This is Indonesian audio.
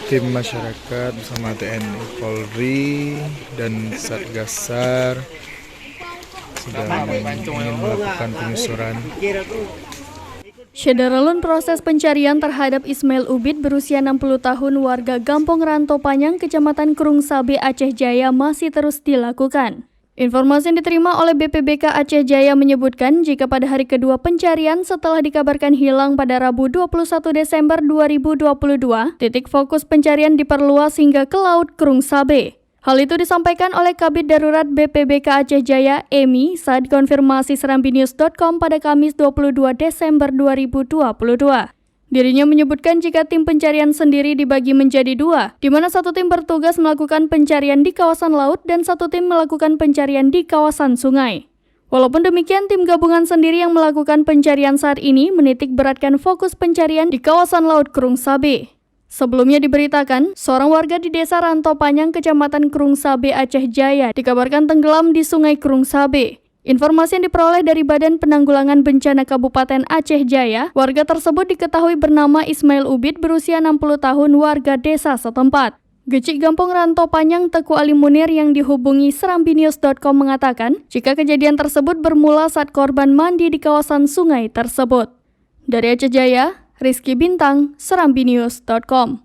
tim masyarakat bersama TNI, Polri, dan Satgas SAR sedang ingin melakukan penyusuran. Syederalun proses pencarian terhadap Ismail Ubid berusia 60 tahun warga Gampong Ranto Panyang, Kecamatan Krung Sabe, Aceh Jaya masih terus dilakukan. Informasi yang diterima oleh BPBK Aceh Jaya menyebutkan jika pada hari kedua pencarian setelah dikabarkan hilang pada Rabu 21 Desember 2022, titik fokus pencarian diperluas hingga ke Laut Krung Sabe. Hal itu disampaikan oleh Kabid Darurat BPBK Aceh Jaya, Emi, saat konfirmasi serambinews.com pada Kamis 22 Desember 2022. Dirinya menyebutkan jika tim pencarian sendiri dibagi menjadi dua, di mana satu tim bertugas melakukan pencarian di kawasan laut dan satu tim melakukan pencarian di kawasan sungai. Walaupun demikian, tim gabungan sendiri yang melakukan pencarian saat ini menitik beratkan fokus pencarian di kawasan Laut Krung Sabe. Sebelumnya diberitakan, seorang warga di Desa Ranto Panyang, Kecamatan Krung Sabe, Aceh Jaya, dikabarkan tenggelam di Sungai Krung Sabe. Informasi yang diperoleh dari Badan Penanggulangan Bencana Kabupaten Aceh Jaya, warga tersebut diketahui bernama Ismail Ubid berusia 60 tahun warga desa setempat. Gecik Gampong Ranto Panyang Teku Ali Munir yang dihubungi serambinews.com mengatakan, jika kejadian tersebut bermula saat korban mandi di kawasan sungai tersebut. Dari Aceh Jaya, Rizky Bintang, serambinews.com.